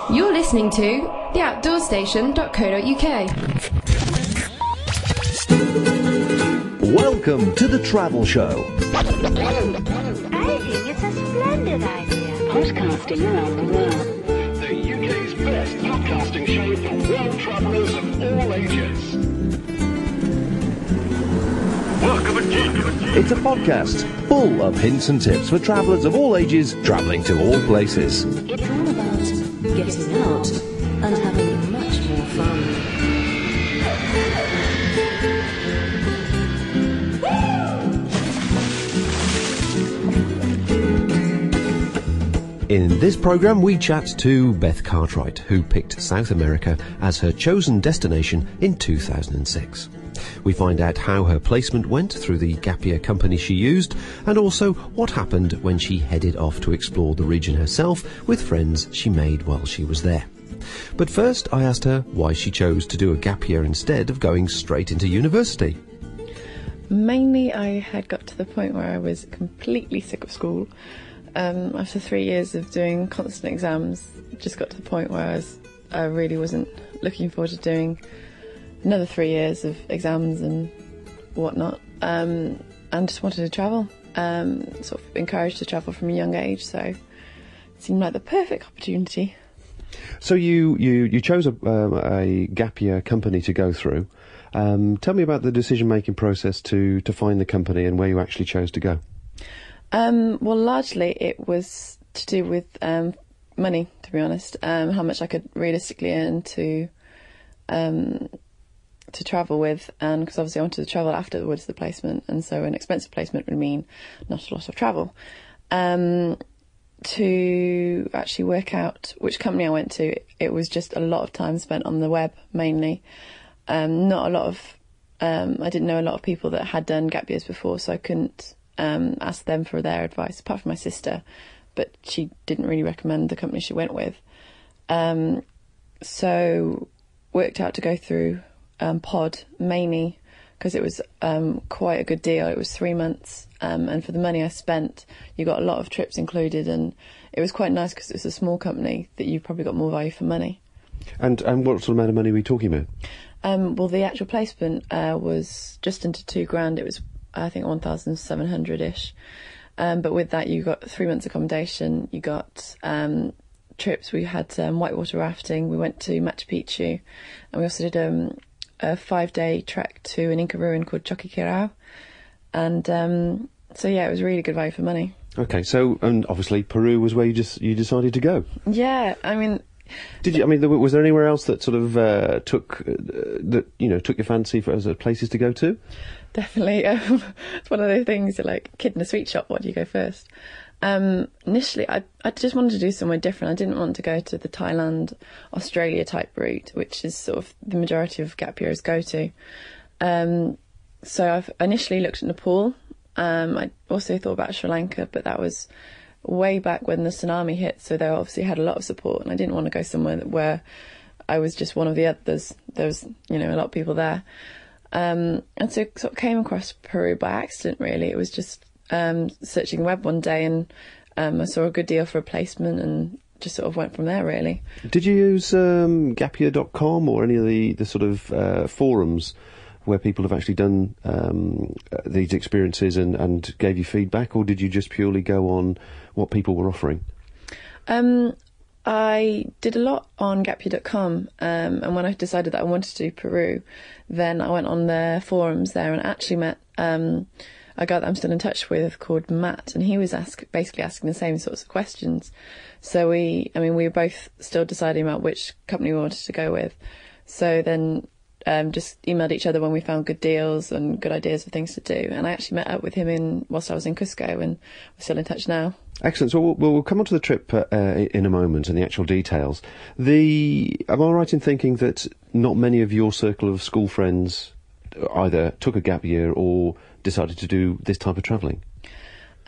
You're listening to theoutdoorstation.co.uk. Welcome to the Travel Show. I think it's a splendid idea. Podcasting around the world. The UK's best podcasting show for world travellers of all ages. Welcome again. It's a podcast full of hints and tips for travellers of all ages travelling to all places. It's all about getting out and having much more fun. In this programme we chat to Beth Cartwright, who picked South America as her chosen destination in 2006. We find out how her placement went through the gap year company she used, and also what happened when she headed off to explore the region herself with friends she made while she was there. But first I asked her why she chose to do a gap year instead of going straight into university. Mainly I had got to the point where I was completely sick of school. After 3 years of doing constant exams, just got to the point where I really wasn't looking forward to doing another 3 years of exams and whatnot, and just wanted to travel, sort of encouraged to travel from a young age, so it seemed like the perfect opportunity. So you chose a gap year company to go through. Tell me about the decision-making process to find the company and where you actually chose to go. Well, largely it was to do with money, to be honest, how much I could realistically earn to travel with, and because obviously I wanted to travel afterwards the placement, and so an expensive placement would mean not a lot of travel. To actually work out which company I went to, it was just a lot of time spent on the web mainly. Not a lot of I didn't know a lot of people that had done gap years before, so I couldn't ask them for their advice, apart from my sister, but she didn't really recommend the company she went with. So worked out to go through Pod mainly because it was quite a good deal. It was 3 months, and for the money I spent, you got a lot of trips included, and it was quite nice because it's a small company that you probably got more value for money. And what sort of amount of money are we talking about? Well, the actual placement was just under £2,000. It was, I think, 1,700-ish. But with that, you got 3 months accommodation. You got trips. We had whitewater rafting. We went to Machu Picchu, and we also did a 5-day trek to an Inca ruin called Titicaca. And so yeah, it was really good value for money. Okay, so and obviously Peru was where you decided to go. Yeah, I mean. Did you? I mean, was there anywhere else that sort of took your fancy as places to go to? Definitely, it's one of those things. You're like kid in a sweet shop. What do you go first? Initially, I just wanted to do somewhere different. I didn't want to go to the Thailand, Australia type route, which is sort of the majority of gap years go to. So I've initially looked at Nepal. I also thought about Sri Lanka, but that was way back when the tsunami hit, so they obviously had a lot of support, and I didn't want to go somewhere where I was just one of the others. There was, a lot of people there. And so sort of came across Peru by accident, really. It was just searching the web one day, and I saw a good deal for a placement and just sort of went from there, really. Did you use gapyear.com or any of the sort of forums where people have actually done these experiences and gave you feedback, or did you just purely go on what people were offering? I did a lot on gapyear.com, and when I decided that I wanted to do Peru, then I went on their forums there and actually met a guy that I'm still in touch with called Matt, and he was basically asking the same sorts of questions. So we were both still deciding about which company we wanted to go with. So then just emailed each other when we found good deals and good ideas of things to do. And I actually met up with him whilst I was in Cusco, and we're still in touch now. Excellent. So we'll come on to the trip in a moment and the actual details. Am I right in thinking that not many of your circle of school friends either took a gap year or decided to do this type of travelling?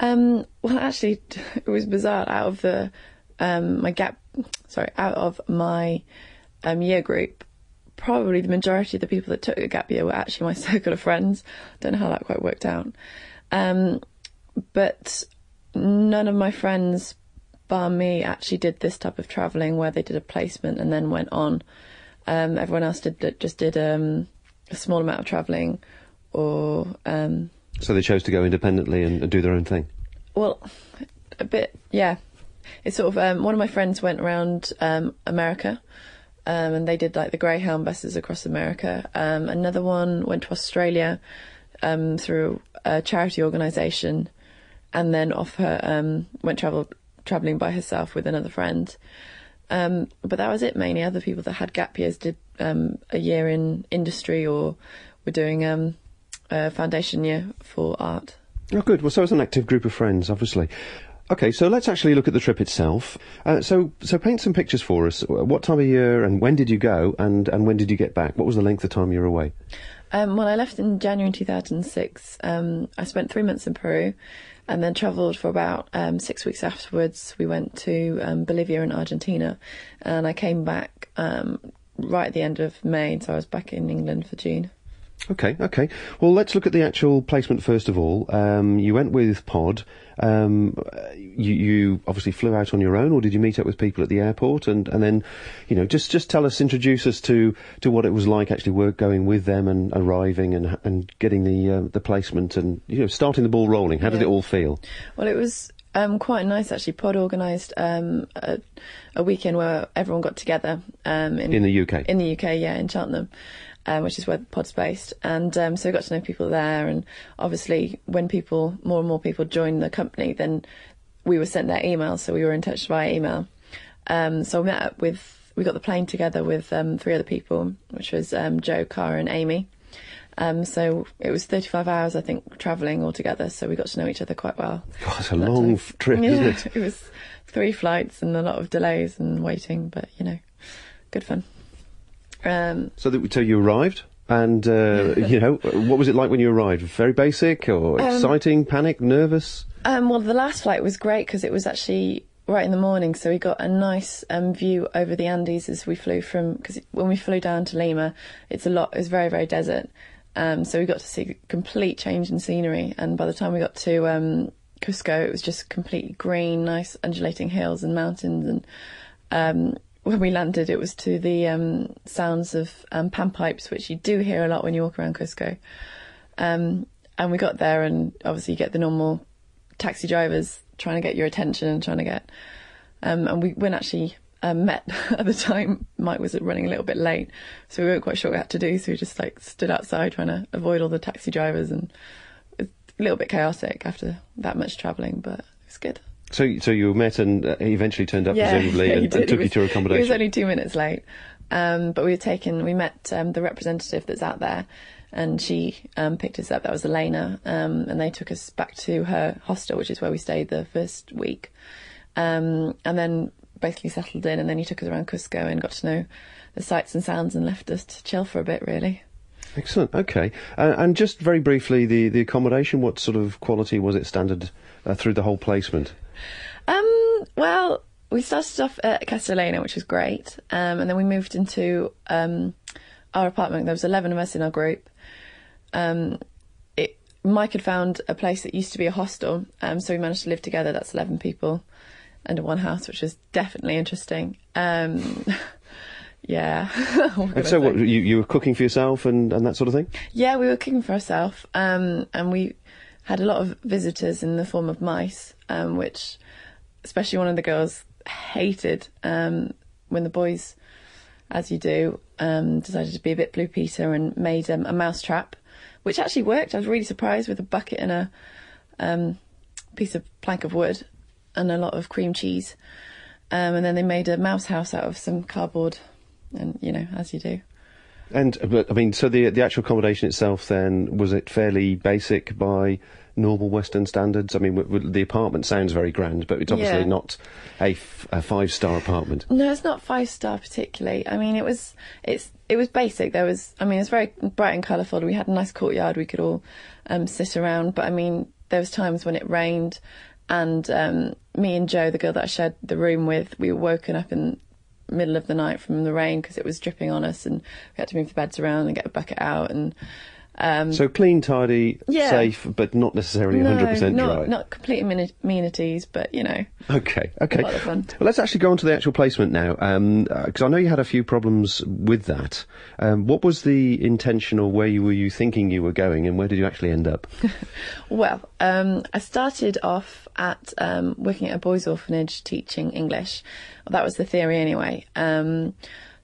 Well, actually, it was bizarre. Out of my year group, probably the majority of the people that took a gap year were actually my circle of friends. Don't know how that quite worked out. But none of my friends bar me, actually did this type of travelling where they did a placement and then went on. Everyone else did a small amount of travelling, or So they chose to go independently and do their own thing. well, a bit, yeah. It's sort of one of my friends went around America, and they did like the Greyhound buses across America. Another one went to Australia through a charity organisation, and then off her went travelling by herself with another friend. But that was it mainly. Other people that had gap years did a year in industry or were doing a foundation year for art. Oh, good. Well, so it's an active group of friends, obviously. Okay, so let's actually look at the trip itself. So paint some pictures for us. What time of year and when did you go and when did you get back? What was the length of time you were away? Well, I left in January 2006. I spent 3 months in Peru and then travelled for about 6 weeks afterwards. We went to Bolivia and Argentina, and I came back right at the end of May, so I was back in England for June. Okay. Well, let's look at the actual placement first of all. You went with Pod. You obviously flew out on your own, or did you meet up with people at the airport? And then, just tell us, introduce us to what it was like actually going with them and arriving and getting the placement and starting the ball rolling. How did it all feel? Well, it was quite nice actually. Pod organised a weekend where everyone got together in the UK. In the UK, yeah, in Cheltenham. Which is where Pod's based, and so we got to know people there. And obviously, when more and more people joined the company, then we were sent their emails, so we were in touch via email. So we got the plane together with 3 other people, which was Joe, Cara, and Amy. So it was 35 hours, I think, travelling altogether. So we got to know each other quite well. God, it's a long trip, isn't it? It was 3 flights and a lot of delays and waiting, but good fun. So you arrived, and what was it like when you arrived? Very basic, or exciting, panic, nervous? Well, the last flight was great because it was actually right in the morning, so we got a nice view over the Andes as we flew because when we flew down to Lima, it's very, very desert. So we got to see a complete change in scenery, and by the time we got to Cusco, it was just completely green, nice undulating hills and mountains, and when we landed, it was to the sounds of panpipes, which you do hear a lot when you walk around Cusco. And we got there, and obviously you get the normal taxi drivers trying to get your attention and trying to get... and we weren't actually met at the time. Mike was running a little bit late, so we weren't quite sure what we had to do, so we just stood outside trying to avoid all the taxi drivers, and it was a little bit chaotic after that much travelling, but it was good. So you met and he eventually turned up presumably and took you to accommodation. He was only 2 minutes late, but we met the representative that's out there, and she picked us up. That was Elena, and they took us back to her hostel, which is where we stayed the first week, and then basically settled in. And then he took us around Cusco and got to know the sights and sounds and left us to chill for a bit, really. Excellent. Okay, and just very briefly, the accommodation. What sort of quality was it? Standard through the whole placement? Well, we started off at Castellana, which was great, and then we moved into our apartment. There was 11 of us in our group. Mike had found a place that used to be a hostel, so we managed to live together. That's 11 people under one house, which was definitely interesting. Yeah. And so what, you were cooking for yourself and that sort of thing? Yeah, we were cooking for ourselves, and we had a lot of visitors in the form of mice, which especially one of the girls hated, when the boys, as you do, decided to be a bit Blue Peter and made a mouse trap, which actually worked. I was really surprised, with a bucket and a piece of plank of wood and a lot of cream cheese. And then they made a mouse house out of some cardboard, and, as you do. But I mean, so the actual accommodation itself then, was it fairly basic by normal Western standards? I mean, the apartment sounds very grand, but it's obviously not a 5-star apartment. No, it's not 5-star particularly. I mean, it was basic. It was very bright and colourful. We had a nice courtyard we could all sit around, but I mean, there was times when it rained, and me and Jo, the girl that I shared the room with, we were woken up in the middle of the night from the rain because it was dripping on us, and we had to move the beds around and get a bucket out, and So clean, tidy, Yeah. safe, but not necessarily 100% dry. Not complete amenities, but, you know, Okay. a lot of fun. Well, let's actually go on to the actual placement now, because I know you had a few problems with that. What was the intention, or were you thinking you were going, and where did you actually end up? Well, I started off at working at a boys' orphanage teaching English. Well, that was the theory anyway.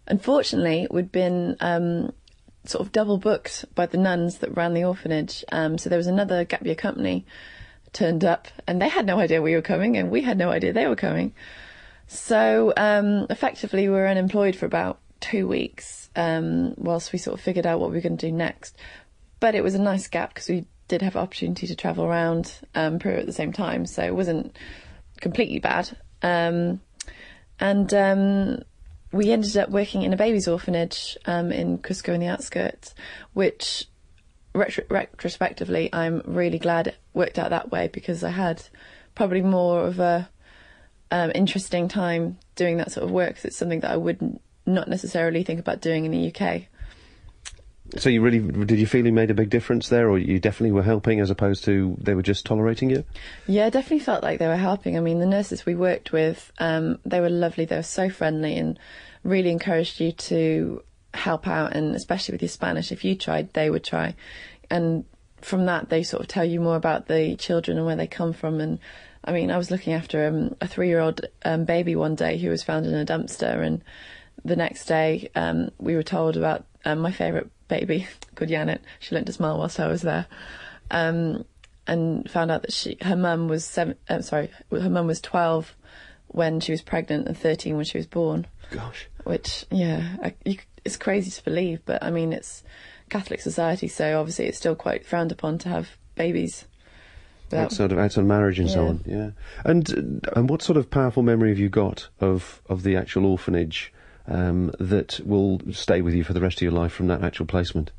Unfortunately, we'd been sort of double booked by the nuns that ran the orphanage. So there was another gap year company turned up, and they had no idea we were coming, and we had no idea they were coming. So effectively, we were unemployed for about 2 weeks whilst we sort of figured out what we were going to do next. But it was a nice gap because we did have opportunity to travel around Peru at the same time, so it wasn't completely bad. We ended up working in a babies' orphanage in Cusco in the outskirts, which retrospectively I'm really glad it worked out that way, because I had probably more of a interesting time doing that sort of work, 'cause it's something that I would not necessarily think about doing in the UK. So did you feel you made a big difference there, or you definitely were helping as opposed to they were just tolerating you? Yeah, I definitely felt like they were helping. I mean, the nurses we worked with, they were lovely. They were so friendly and really encouraged you to help out, and especially with your Spanish, if you tried, they would try. And from that, they sort of tell you more about the children and where they come from. And I mean, I was looking after a 3-year-old baby one day who was found in a dumpster, and the next day we were told about my favourite baby called Janet. She learnt to smile whilst I was there, and found out that her mum was 12 when she was pregnant and 13 when she was born. Gosh. Which, yeah, it's crazy to believe, but I mean, it's Catholic society, so obviously it's still quite frowned upon to have babies outside of marriage and so on. Yeah. And what sort of powerful memory have you got of the actual orphanage that will stay with you for the rest of your life from that actual placement?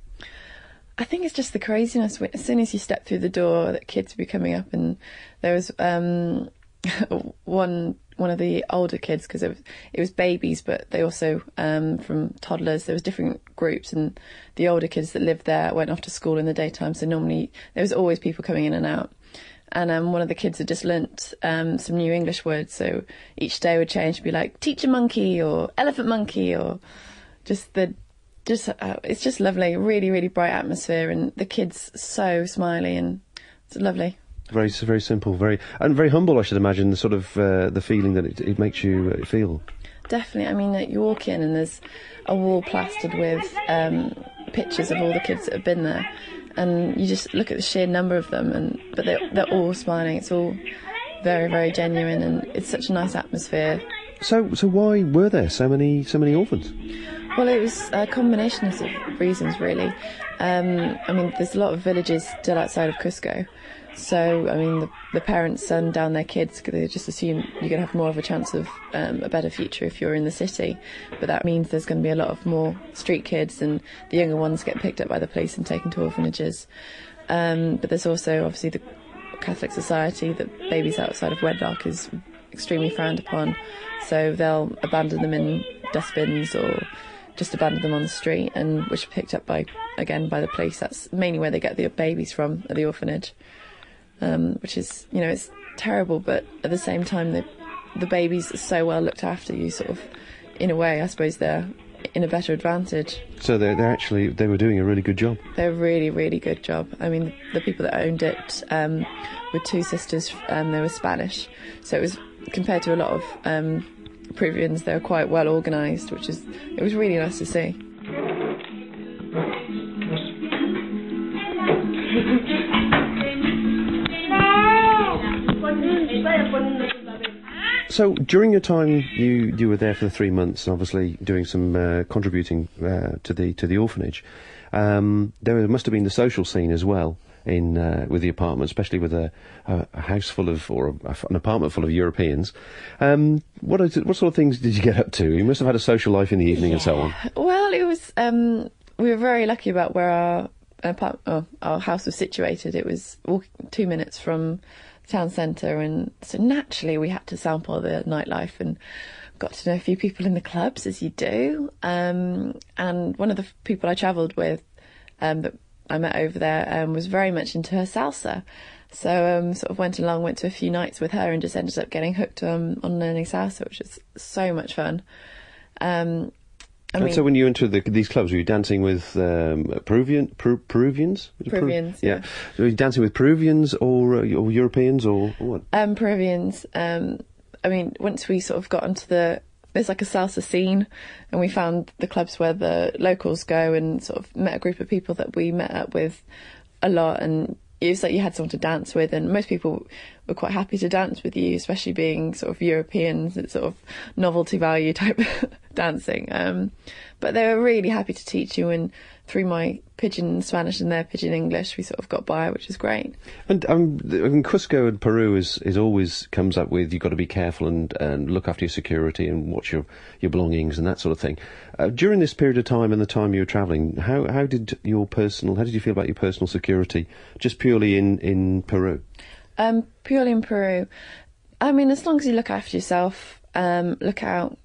I think it's just the craziness. As soon as you step through the door, that kids would be coming up, and there was one of the older kids, because it was babies, but they also from toddlers. There was different groups, and the older kids that lived there went off to school in the daytime. So normally there was always people coming in and out. And one of the kids had just learnt some new English words, so each day would change, be like teacher monkey or elephant monkey, or it's just lovely, really, really bright atmosphere, and the kids so smiley, and it's lovely. Very, very simple, very humble, I should imagine, the sort of the feeling that it makes you feel. Definitely. I mean, you walk in and there's a wall plastered with pictures of all the kids that have been there, and you just look at the sheer number of them, but they're all smiling. It's all very, very genuine, and it's such a nice atmosphere. So why were there so many orphans? Well, it was a combination of reasons, really. I mean, there's a lot of villages still outside of Cusco. So, I mean, the parents send down their kids because they just assume you're going to have more of a chance of a better future if you're in the city. But that means there's going to be a lot of more street kids, and the younger ones get picked up by the police and taken to orphanages. But there's also, obviously, the Catholic society that babies outside of wedlock is extremely frowned upon. So they'll abandon them in dustbins or just abandon them on the street, and which are picked up by the police. That's mainly where they get the babies from, at the orphanage. Which is, it's terrible, but at the same time, the babies are so well looked after. You sort of, in a way, I suppose they're in a better advantage. So they were doing a really good job. They're a really, really good job. I mean, the people that owned it were two sisters. They were Spanish, so it was, compared to a lot of Peruvians, they were quite well organised, it was really nice to see. So during your time you were there for the 3 months, obviously doing some contributing to the orphanage, there must have been the social scene as well with the apartment, especially with a house full of, or an apartment full of Europeans. What sort of things did you get up to? You must have had a social life in the evening and so on. Well, it was we were very lucky about where our house was situated. It was 2 minutes from town centre, and so naturally we had to sample the nightlife and got to know a few people in the clubs, as you do. And one of the people I travelled with that I met over there was very much into her salsa. So sort of went to a few nights with her and just ended up getting hooked on learning salsa, which is so much fun. And so when you went to these clubs, were you dancing with Peruvians? Peruvians, yeah. So were you dancing with Peruvians or Europeans or what? Peruvians. I mean, once we sort of got onto there's like a salsa scene, and we found the clubs where the locals go, and sort of met a group of people that we met up with a lot, and it was like you had someone to dance with, and most people were quite happy to dance with you, especially being sort of Europeans. It's sort of novelty value type dancing. But they were really happy to teach you, and through my pidgin Spanish and their pidgin English, we sort of got by, which is great. And Cusco and Peru is always comes up with, you've got to be careful and look after your security and watch your belongings and that sort of thing. During this period of time and the time you were travelling, how did you feel about your personal security, just purely in Peru? Purely in Peru. I mean, as long as you look after yourself, look out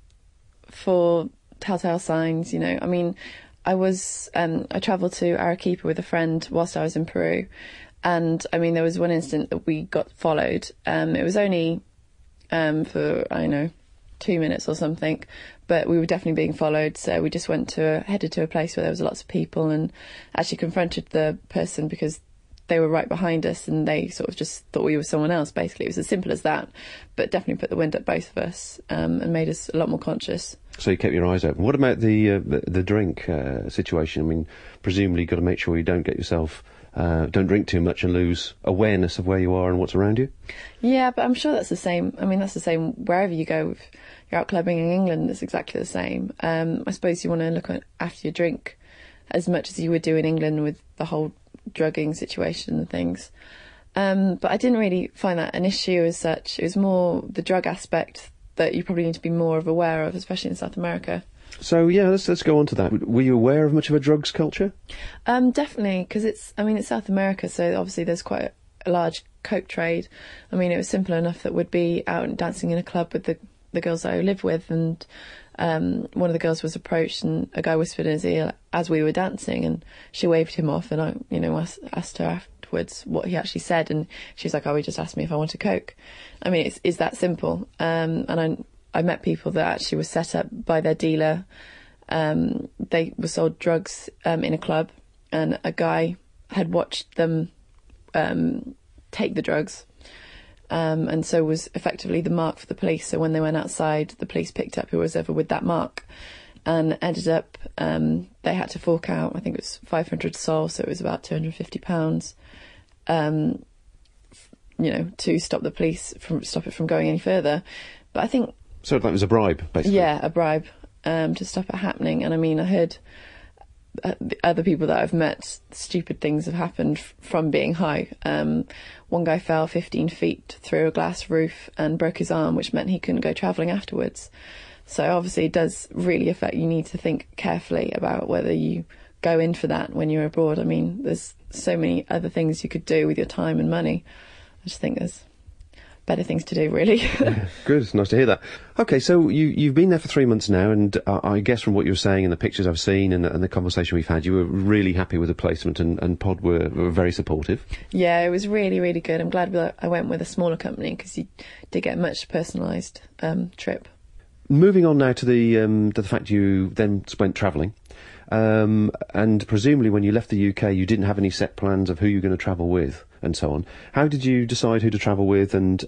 for telltale signs, you know. I mean, I travelled to Arequipa with a friend whilst I was in Peru, and I mean, there was one incident that we got followed. It was only for, I don't know, 2 minutes or something, but we were definitely being followed, so we just headed to a place where there was lots of people and actually confronted the person because they were right behind us and they sort of just thought we were someone else. Basically, it was as simple as that, but definitely put the wind up both of us and made us a lot more conscious. So you kept your eyes open. What about the drink situation? I mean, presumably you've got to make sure you don't get yourself, don't drink too much and lose awareness of where you are and what's around you? Yeah, but I'm sure that's the same. I mean, that's the same wherever you go. If you're out clubbing in England, it's exactly the same. I suppose you want to look after your drink as much as you would do in England with the whole drugging situation and things. But I didn't really find that an issue as such. It was more the drug aspect that you probably need to be more aware of, especially in South America. So yeah, let's go on to that. Were you aware of much of a drugs culture? Definitely, because it's South America, so obviously there's quite a large coke trade. I mean, it was simple enough that we'd be out and dancing in a club with the girls that I live with, and one of the girls was approached and a guy whispered in his ear as we were dancing, and she waved him off, and I asked her afterwards what he actually said, and she was like, "Oh, he just asked me if I wanted coke." I mean, it's that simple. And I met people that actually were set up by their dealer. They were sold drugs in a club, and a guy had watched them take the drugs, and so was effectively the mark for the police. So when they went outside, the police picked up who was ever with that mark, and ended up they had to fork out, I think it was 500 sol, so it was about £250, to stop the police stop it from going any further. But I think so. That was a bribe, basically. Yeah, a bribe to stop it happening. And I mean, I heard the other people that I've met, stupid things have happened from being high. One guy fell 15 feet through a glass roof and broke his arm, which meant he couldn't go travelling afterwards. So obviously it does really affect. You need to think carefully about whether you go in for that when you're abroad. I mean, there's so many other things you could do with your time and money. I just think there's better things to do, really. Yeah, good, it's nice to hear that. Okay, so you've been there for 3 months now, and I guess from what you were saying and the pictures I've seen and the conversation we've had, you were really happy with the placement, and Pod were very supportive. Yeah, it was really, really good. I'm glad that I went with a smaller company, because you did get a much personalised trip. Moving on now to the fact you then went travelling, and presumably when you left the UK you didn't have any set plans of who you were going to travel with and so on. How did you decide who to travel with, and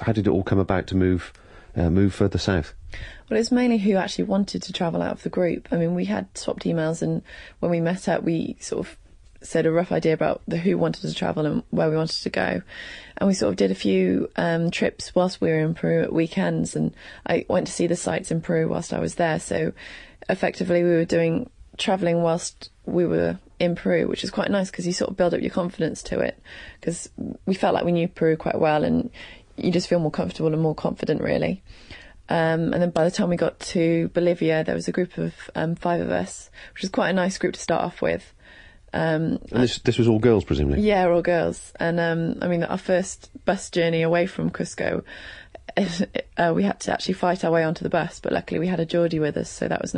how did it all come about to move further south? Well, it was mainly who actually wanted to travel out of the group. I mean, we had swapped emails, and when we met up we sort of said a rough idea about who wanted to travel and where we wanted to go, and we sort of did a few trips whilst we were in Peru at weekends, and I went to see the sites in Peru whilst I was there. So effectively we were travelling whilst we were in Peru, which is quite nice because you sort of build up your confidence to it, because we felt like we knew Peru quite well, and you just feel more comfortable and more confident, really. And then by the time we got to Bolivia, there was a group of 5 of us, which was quite a nice group to start off with. And this was all girls, presumably? Yeah, all girls. And I mean, our first bus journey away from Cusco, we had to actually fight our way onto the bus, but luckily we had a Geordie with us, so that was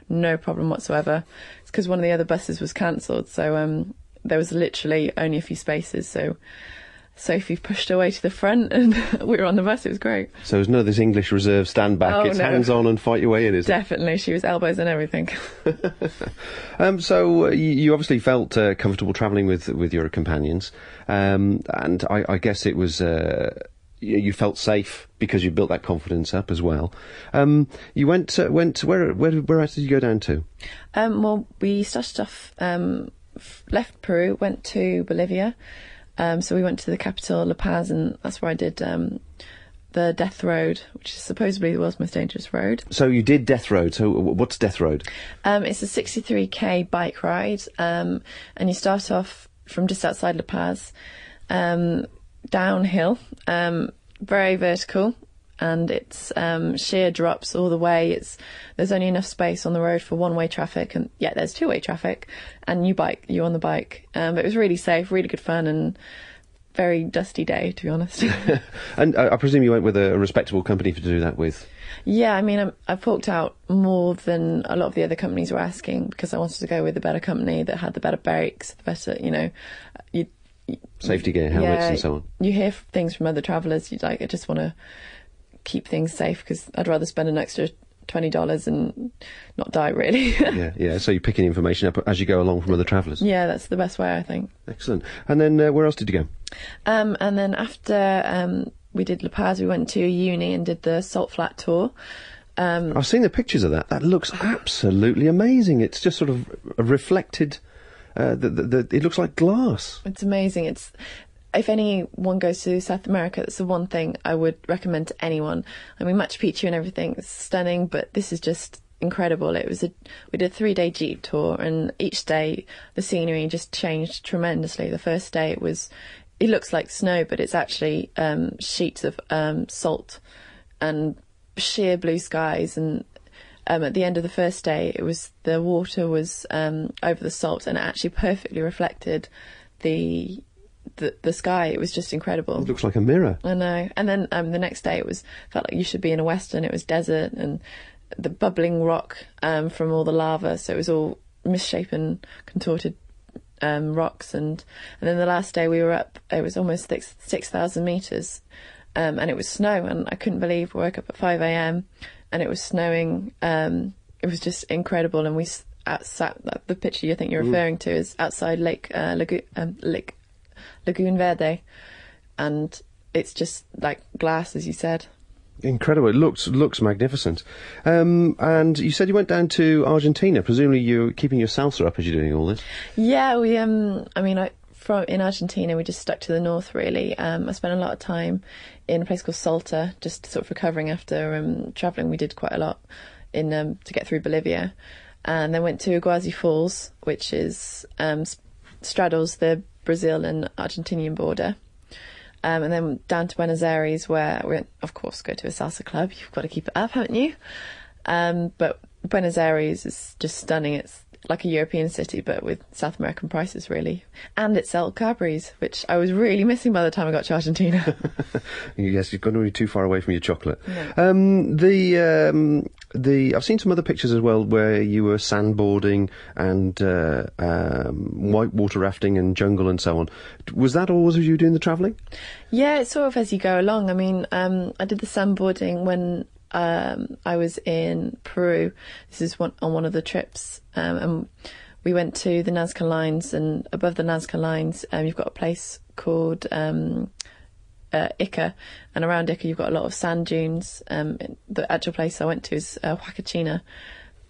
no problem whatsoever. It's because one of the other buses was cancelled, so there was literally only a few spaces, so Sophie pushed her way to the front and we were on the bus. It was great. So there's none of this English reserve stand back. It's hands on and fight your way in, is it? Definitely. She was elbows and everything. So you obviously felt comfortable travelling with your companions, and I guess it was you felt safe because you built that confidence up as well. You went where else did you go down to? Well, we started off left Peru, went to Bolivia. So we went to the capital, La Paz, and that's where I did the Death Road, which is supposedly the world's most dangerous road. So you did Death Road. So what's Death Road? It's a 63k bike ride, and you start off from just outside La Paz, downhill, very vertical, and it's sheer drops all the way. There's only enough space on the road for one-way traffic, and there's two-way traffic, and you're on the bike. But it was really safe, really good fun, and very dusty day, to be honest. And I presume you went with a respectable company to do that with? Yeah, I mean, I forked out more than a lot of the other companies were asking because I wanted to go with a better company that had the better brakes, the better, safety gear, helmets, and so on. You hear things from other travellers. I just want to keep things safe because I'd rather spend an extra $20 and not die, really. yeah. So you're picking information up as you go along from other travellers. Yeah, that's the best way, I think. Excellent. And then where else did you go? And then after we did La Paz, we went to a uni and did the Salt Flat tour. I've seen the pictures of that. That looks absolutely amazing. It's just sort of a reflected. It looks like glass. It's amazing. If anyone goes to South America, that's the one thing I would recommend to anyone. I mean, Machu Picchu and everything is stunning, but this is just incredible. We did a 3-day jeep tour, and each day the scenery just changed tremendously. The first day it looks like snow, but it's actually sheets of salt and sheer blue skies. And at the end of the first day, the water was over the salt, and it actually perfectly reflected the sky. It was just incredible. It looks like a mirror. I know. And then the next day felt like you should be in a western. It was desert and the bubbling rock from all the lava, so it was all misshapen, contorted rocks. And then the last day we were up, it was almost 6,000 metres, and it was snow, and I couldn't believe we woke up at 5 a.m. and it was snowing. It was just incredible, and we sat. The picture I think you're referring to is outside Lake Lagoon Verde, and it's just like glass, as you said. Incredible. It looks magnificent. And you said you went down to Argentina. Presumably you're keeping your salsa up as you're doing all this. Yeah, we in Argentina we just stuck to the north, really. I spent a lot of time in a place called Salta, just sort of recovering after travelling. We did quite a lot to get through Bolivia, and then went to Iguazu Falls, which is straddles the Brazil and Argentinian border, and then down to Buenos Aires, where we, of course, go to a salsa club. You've got to keep it up, haven't you? But Buenos Aires is just stunning. It's like a European city, but with South American prices, really. And it's El Cabris, which I was really missing by the time I got to Argentina. Yes, you've gone really too far away from your chocolate. No. I've seen some other pictures as well where you were sandboarding and whitewater rafting and jungle and so on. Was that always you doing the travelling? Yeah, it's sort of as you go along. I mean, I did the sandboarding when I was in Peru. This is on one of the trips, and we went to the Nascar lines, and above the Nascar lines you've got a place called Ica, and around Ica you've got a lot of sand dunes. The actual place I went to is Huacachina,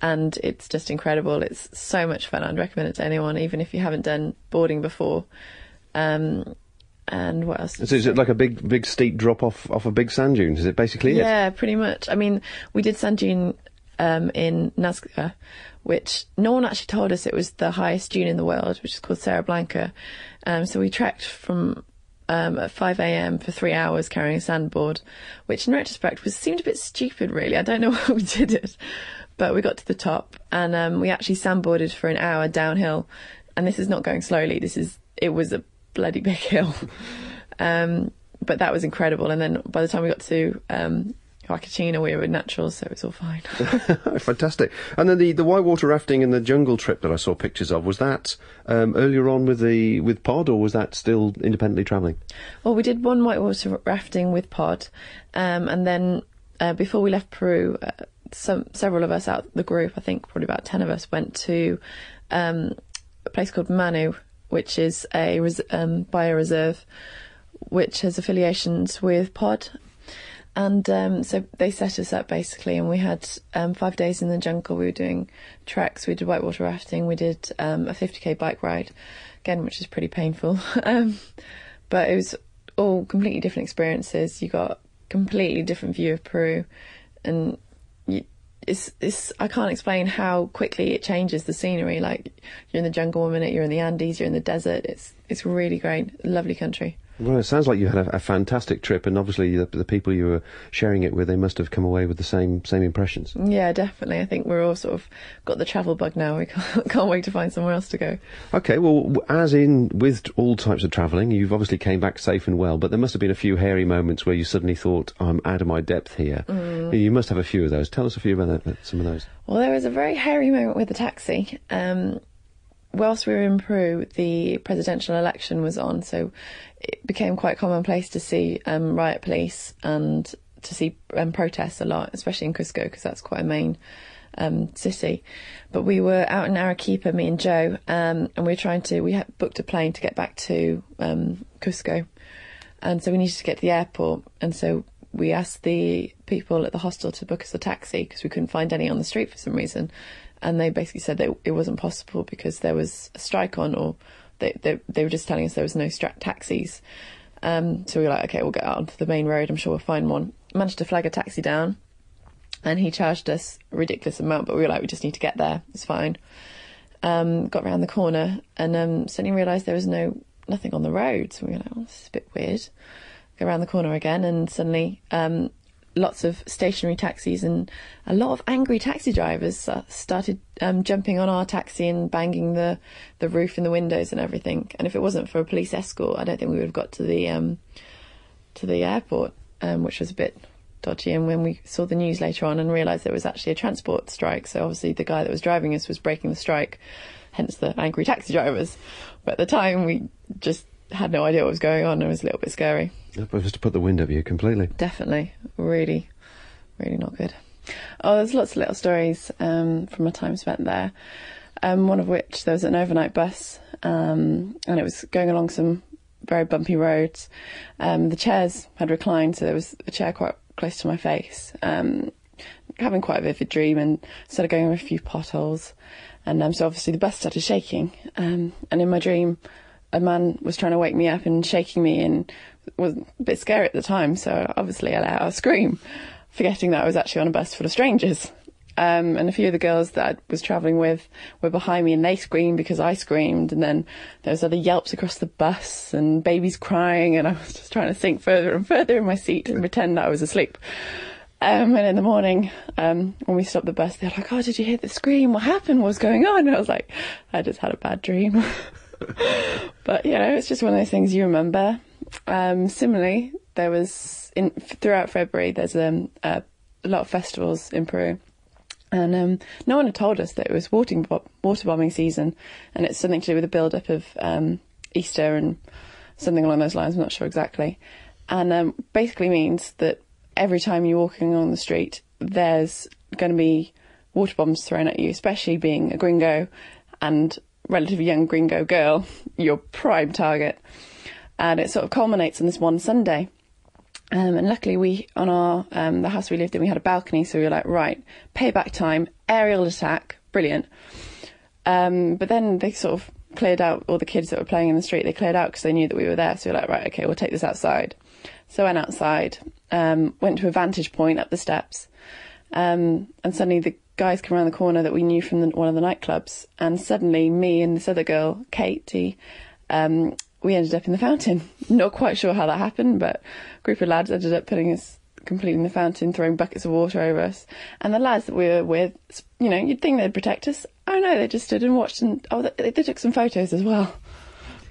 and it's just incredible. It's so much fun. I'd recommend it to anyone, even if you haven't done boarding before. And what else? So is it like a big steep drop off a big sand dune? Is it basically it? Yeah, pretty much. I mean, we did sand dune in Nascar, which no one actually told us it was the highest dune in the world, which is called Serra Blanca. So we trekked from at 5 a.m. for 3 hours carrying a sandboard, which in retrospect seemed a bit stupid, really. I don't know why we did it, but we got to the top, and we actually sandboarded for an hour downhill. And this is not going slowly. It was a bloody big hill, but that was incredible. And then by the time we got to Wakachina, we were naturals, so it was all fine. Fantastic. And then the whitewater rafting and the jungle trip that I saw pictures of, was that earlier on with Pod, or was that still independently travelling? Well, we did one whitewater rafting with Pod, and then before we left Peru, several of us out the group, I think probably about 10 of us, went to a place called Manu, which is a bioreserve, which has affiliations with Pod. And so they set us up basically, and we had 5 days in the jungle. We were doing treks, we did whitewater rafting, we did a 50k bike ride, again, which is pretty painful. But it was all completely different experiences. You got a completely different view of Peru, and I can't explain how quickly it changes the scenery. Like, you're in the jungle 1 minute, you're in the Andes, you're in the desert. It's really great, lovely country. Well, it sounds like you had a fantastic trip, and obviously the people you were sharing it with, they must have come away with the same impressions. Yeah, definitely. I think we're all sort of got the travel bug now. We can't wait to find somewhere else to go. Okay, well, as in with all types of travelling, you've obviously came back safe and well, but there must have been a few hairy moments where you suddenly thought, I'm out of my depth here. You must have a few of those. Tell us a few about some of those. Well, there was a very hairy moment with the taxi. Whilst we were in Peru, the presidential election was on, so it became quite commonplace to see riot police and to see protests a lot, especially in Cusco, because that's quite a main city. But we were out in Arequipa, me and Joe, and we had booked a plane to get back to Cusco, and so we needed to get to the airport, and so we asked the people at the hostel to book us a taxi because we couldn't find any on the street for some reason. And they basically said that it wasn't possible because there was a strike on, or they were just telling us there was no taxis. So we were like, okay, we'll get out onto the main road. I'm sure we'll find one. Managed to flag a taxi down, and he charged us a ridiculous amount, but we were like, we just need to get there. It's fine. Got round the corner and suddenly realised there was nothing on the road. So we were like, oh, this is a bit weird. Go around the corner again, and suddenly lots of stationary taxis and a lot of angry taxi drivers started jumping on our taxi and banging the roof and the windows and everything. And if it wasn't for a police escort, I don't think we would have got to the airport, which was a bit dodgy. And when we saw the news later on and realised there was actually a transport strike, so obviously the guy that was driving us was breaking the strike, hence the angry taxi drivers. But at the time, we just had no idea what was going on. It was a little bit scary. It was to put the wind over you completely. Definitely. Really, really not good. Oh, there's lots of little stories from my time spent there. One of which, there was an overnight bus, and it was going along some very bumpy roads. The chairs had reclined, so there was a chair quite close to my face. Having quite a vivid dream, and started going over a few potholes. And so obviously the bus started shaking. And in my dream, a man was trying to wake me up and shaking me, and was a bit scary at the time, so obviously I let out a scream, forgetting that I was actually on a bus full of strangers. And a few of the girls that I was travelling with were behind me, and they screamed because I screamed, and then there was other yelps across the bus and babies crying, and I was just trying to sink further and further in my seat and pretend that I was asleep. And in the morning, when we stopped the bus, they were like, oh, did you hear the scream? What happened? What's going on? And I was like, I just had a bad dream. But, it's just one of those things you remember. Similarly, there was, throughout February, there's a lot of festivals in Peru. And no one had told us that it was water bombing season, and it's something to do with the build-up of Easter and something along those lines, I'm not sure exactly. And basically means that every time you're walking along the street, there's going to be water bombs thrown at you, especially being a gringo and relatively young gringo girl, your prime target. And it sort of culminates on this one Sunday. And luckily we, on our the house we lived in, we had a balcony, so we were like, right, payback time, aerial attack, brilliant. But then they sort of cleared out all the kids that were playing in the street. They cleared out because they knew that we were there. So we were like, right, okay, we'll take this outside. So I went outside, went to a vantage point up the steps, and suddenly the guys come around the corner that we knew from one of the nightclubs, and suddenly me and this other girl, Katie, we ended up in the fountain. Not quite sure how that happened, but a group of lads ended up putting us completely in the fountain, throwing buckets of water over us. And the lads that we were with, you'd think they'd protect us. Oh no, they just stood and watched, and they took some photos as well.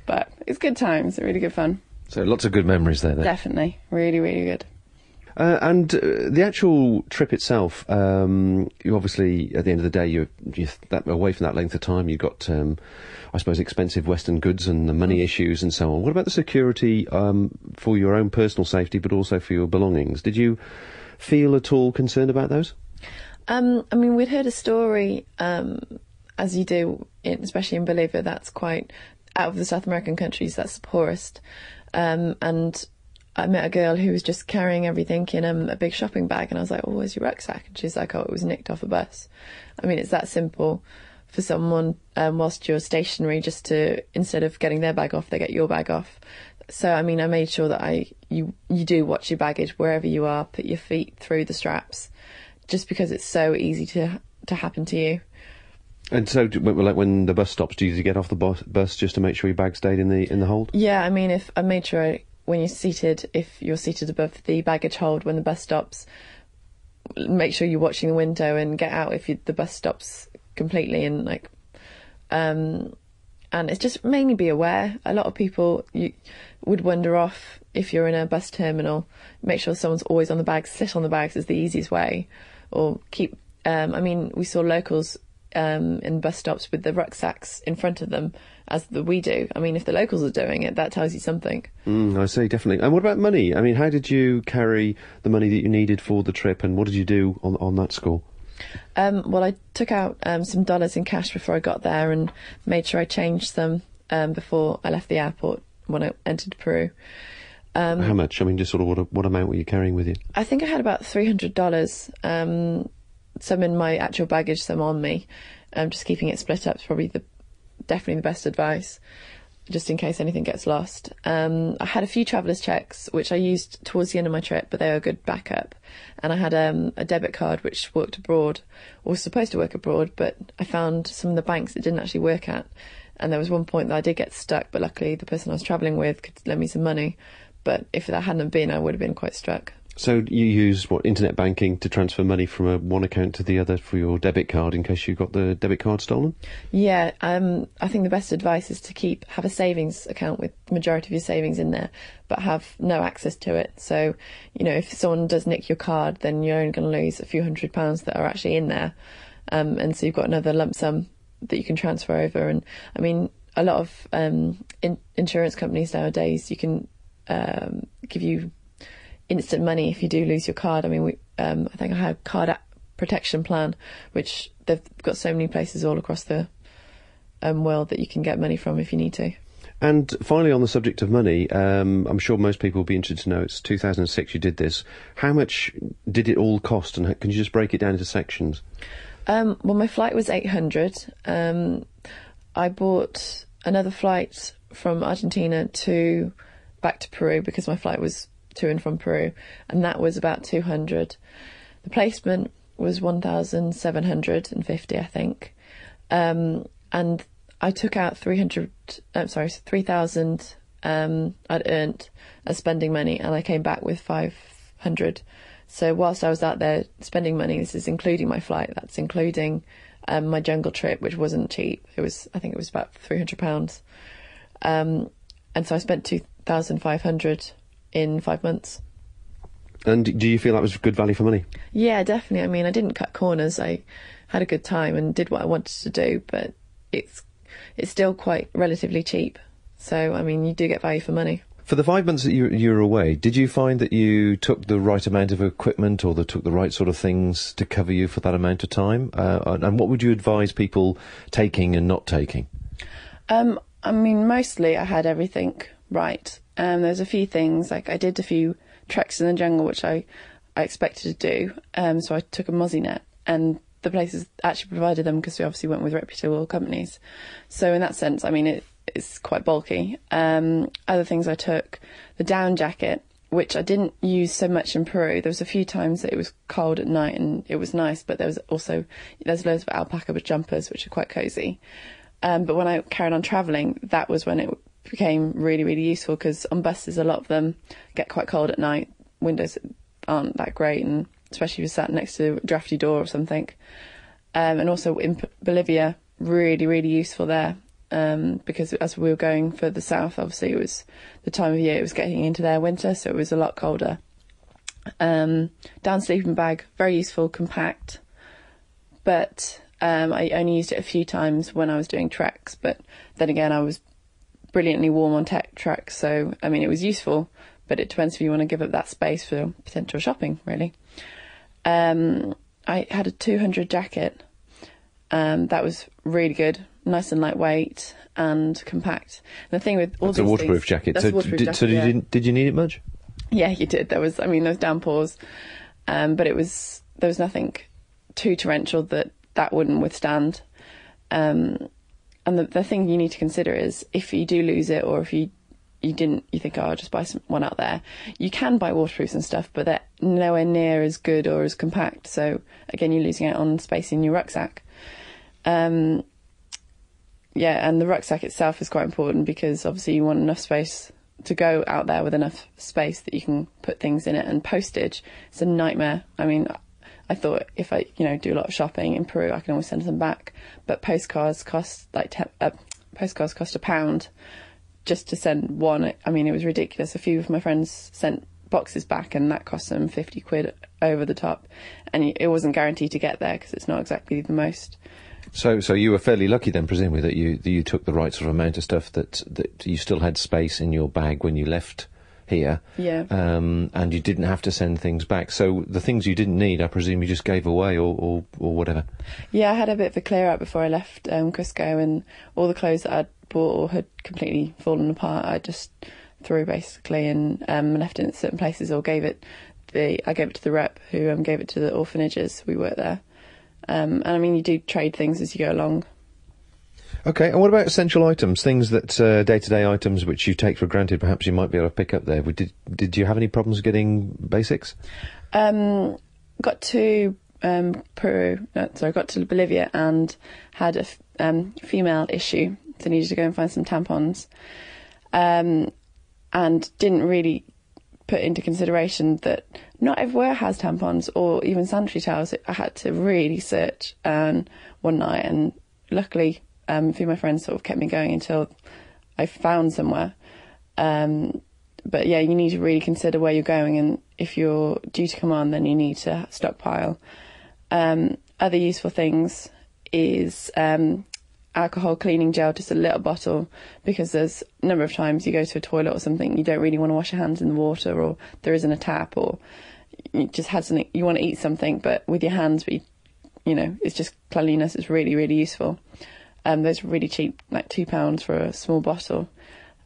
But it's good times, really good fun. So lots of good memories there then. Definitely. Really, really good. And the actual trip itself, you obviously, at the end of the day, you're away from that length of time, you've got, I suppose, expensive Western goods and the money issues and so on. What about the security for your own personal safety, but also for your belongings? Did you feel at all concerned about those? I mean, we'd heard a story, as you do, especially in Bolivia, that's quite, out of the South American countries, that's the poorest. And I met a girl who was just carrying everything in a big shopping bag, and I was like, oh, where's your rucksack? And she's like, oh, it was nicked off a bus. I mean, it's that simple for someone, whilst you're stationary, just to, instead of getting their bag off, they get your bag off. So, I mean, I made sure that you do watch your baggage wherever you are, put your feet through the straps, just because it's so easy to happen to you. And so, like when the bus stops, do you get off the bus just to make sure your bag stayed in the hold? Yeah, I mean, if I made sure when you're seated, if you're seated above the baggage hold when the bus stops, make sure you're watching the window and get out if the bus stops completely, and and it's just mainly be aware. A lot of people would wander off if you're in a bus terminal. Make sure someone's always on the bags. Sit on the bags is the easiest way, or keep. I mean, we saw locals in bus stops with the rucksacks in front of them, as we do. I mean, if the locals are doing it, that tells you something. I see, definitely. And what about money? I mean, how did you carry the money that you needed for the trip, and what did you do on that score? Well, I took out some dollars in cash before I got there, and made sure I changed them before I left the airport when I entered Peru. How much? I mean, just sort of what amount were you carrying with you? I think I had about $300. Some in my actual baggage, some on me. Just keeping it split up is probably definitely the best advice, just in case anything gets lost. I had a few traveller's checks, which I used towards the end of my trip, but they were a good backup. And I had a debit card which worked abroad, or was supposed to work abroad, but I found some of the banks it didn't actually work at. And there was one point that I did get stuck, but luckily the person I was travelling with could lend me some money. But if that hadn't been, I would have been quite stuck. So you use internet banking to transfer money from one account to the other for your debit card in case you got the debit card stolen? Yeah, I think the best advice is to have a savings account with the majority of your savings in there, but have no access to it. So, if someone does nick your card, then you're only going to lose a few £100s that are actually in there. And so you've got another lump sum that you can transfer over. And I mean, a lot of insurance companies nowadays, you can give you instant money if you do lose your card. I mean, I think I had a card protection plan, which they've got so many places all across the world that you can get money from if you need to. And finally, on the subject of money, I'm sure most people will be interested to know, it's 2006 you did this. How much did it all cost, and can you just break it down into sections? Well, my flight was $800. I bought another flight from Argentina back to Peru, because my flight was to and from Peru, and that was about $200. The placement was $1,750, I think, and I took out $3,000 I'd earned as spending money, and I came back with $500. So whilst I was out there spending money, this is including my flight, that's including my jungle trip, which wasn't cheap. I think it was about £300, and so I spent $2,500 in 5 months. And do you feel that was good value for money? Yeah, definitely. I mean, I didn't cut corners. I had a good time and did what I wanted to do, but it's still quite relatively cheap. So, I mean, you do get value for money. For the 5 months that you were away, did you find that you took the right amount of equipment, or that took the right sort of things to cover you for that amount of time? And what would you advise people taking and not taking? I mean, mostly I had everything right. There's a few things, like I did a few treks in the jungle, which I expected to do. So I took a mozzie net, and the places actually provided them because we obviously went with reputable companies. So in that sense, I mean, it's quite bulky. Other things I took, the down jacket, which I didn't use so much in Peru. There was a few times that it was cold at night and it was nice, but there's loads of alpaca jumpers, which are quite cosy. But when I carried on travelling, that was when it became really, really useful, because on buses, a lot of them get quite cold at night. Windows aren't that great, and especially if you're sat next to a drafty door or something. And also in Bolivia, really, really useful there, because as we were going further south, obviously it was the time of year, it was getting into their winter, so it was a lot colder. Down sleeping bag, very useful, compact, but I only used it a few times when I was doing treks, but then again I was brilliantly warm on tech treks, so I mean it was useful, but it depends if you want to give up that space for potential shopping, really. I had a 200 jacket, that was really good, nice and lightweight and compact. And the thing with all It's these a waterproof things, jacket. that's a waterproof jacket, So yeah. did you need it much? Yeah, you did. There was downpours, but there was nothing too torrential that wouldn't withstand. And the thing you need to consider is if you do lose it, or if you think, oh, I'll just buy one out there. You can buy waterproofs and stuff, but they're nowhere near as good or as compact. So again, you're losing out on space in your rucksack. And the rucksack itself is quite important because obviously you want enough space to go out there with enough space that you can put things in it. And postage, it's a nightmare. I mean, I thought if I, do a lot of shopping in Peru, I can always send them back. But postcards cost £1 just to send one. I mean, it was ridiculous. A few of my friends sent boxes back, and that cost them £50 over the top. And it wasn't guaranteed to get there because it's not exactly the most. So you were fairly lucky then, presumably, that you took the right sort of amount of stuff that you still had space in your bag when you left here. Yeah. And you didn't have to send things back. So the things you didn't need, I presume you just gave away or whatever. Yeah, I had a bit of a clear out before I left Cusco, and all the clothes that I'd bought or had completely fallen apart, I just threw basically, and left it in certain places, or I gave it to the rep who gave it to the orphanages. We worked there. And I mean, you do trade things as you go along. Okay, and what about essential items, things that day-to-day items which you take for granted, perhaps you might be able to pick up there? Did you have any problems getting basics? Got to got to Bolivia and had a female issue, so needed to go and find some tampons, and didn't really put into consideration that not everywhere has tampons or even sanitary towels. I had to really search one night, and luckily a few of my friends sort of kept me going until I found somewhere. But yeah, you need to really consider where you're going, and if you're due to come on, then you need to stockpile. Other useful things is alcohol cleaning gel, just a little bottle, because there's a number of times you go to a toilet or something, you don't really want to wash your hands in the water, or there isn't a tap, or you just had something, you want to eat something, but with your hands, but it's just cleanliness. It's really, really useful. Those are really cheap, like £2 for a small bottle.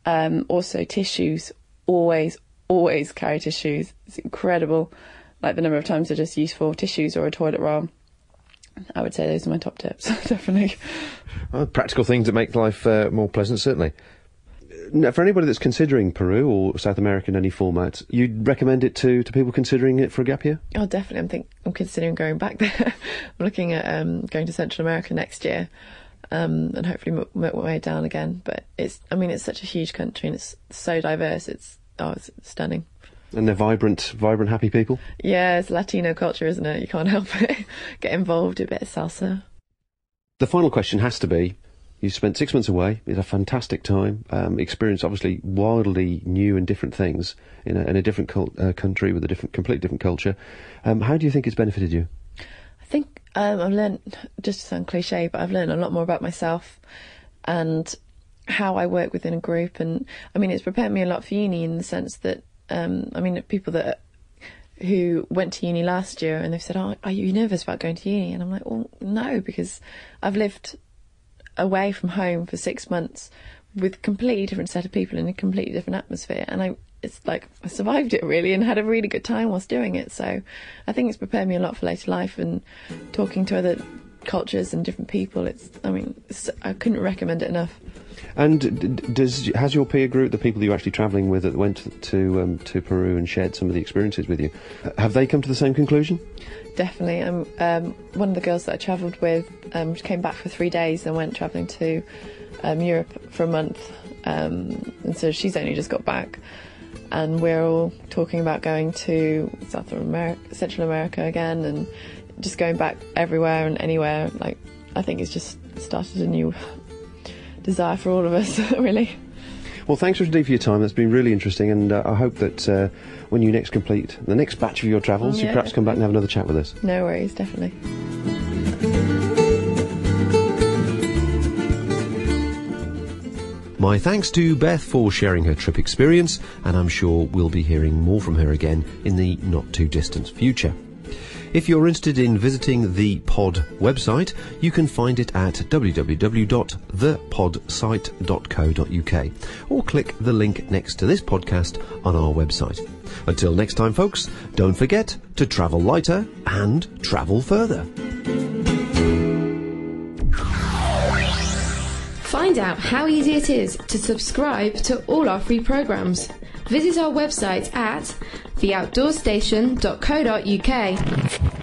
Also tissues, always carry tissues. It's incredible, like the number of times they're just useful. Tissues or a toilet roll. I would say those are my top tips, definitely. Well, practical things that make life more pleasant, certainly. Now, for anybody that's considering Peru or South America in any format, you'd recommend it to people considering it for a gap year? Oh, definitely. I'm considering going back there. I'm looking at going to Central America next year, and hopefully make my way down again. But it's such a huge country, and it's so diverse. It's stunning. And they're vibrant, happy people? Yeah, it's Latino culture, isn't it? You can't help it. Get involved, do a bit of salsa. The final question has to be, you spent 6 months away, you had a fantastic time, experienced obviously wildly new and different things in a different country with a completely different culture. How do you think it's benefited you? I think I've learned, just to sound cliche, but I've learned a lot more about myself and how I work within a group. And I mean, it's prepared me a lot for uni in the sense that people who went to uni last year and they've said, "Oh, are you nervous about going to uni?" And I'm like, well, no, because I've lived away from home for 6 months with a completely different set of people in a completely different atmosphere, and it's like I survived it really and had a really good time whilst doing it. So I think it's prepared me a lot for later life, and talking to other cultures and different people, I couldn't recommend it enough. And has your peer group, the people you were actually travelling with that went to Peru and shared some of the experiences with you, have they come to the same conclusion? Definitely. One of the girls that I travelled with came back for 3 days and went travelling to Europe for a month, and so she's only just got back, and we're all talking about going to Central America again, and just going back everywhere and anywhere. Like, I think it's just started a new desire for all of us, really. Well, thanks indeed for your time. That's been really interesting, and I hope that when you next complete the next batch of your travels, you perhaps come back and have another chat with us. No worries, definitely. My thanks to Beth for sharing her trip experience, and I'm sure we'll be hearing more from her again in the not-too-distant future. If you're interested in visiting the Pod website, you can find it at www.thepodsite.co.uk or click the link next to this podcast on our website. Until next time, folks, don't forget to travel lighter and travel further. Find out how easy it is to subscribe to all our free programmes. Visit our website at theoutdoorstation.co.uk.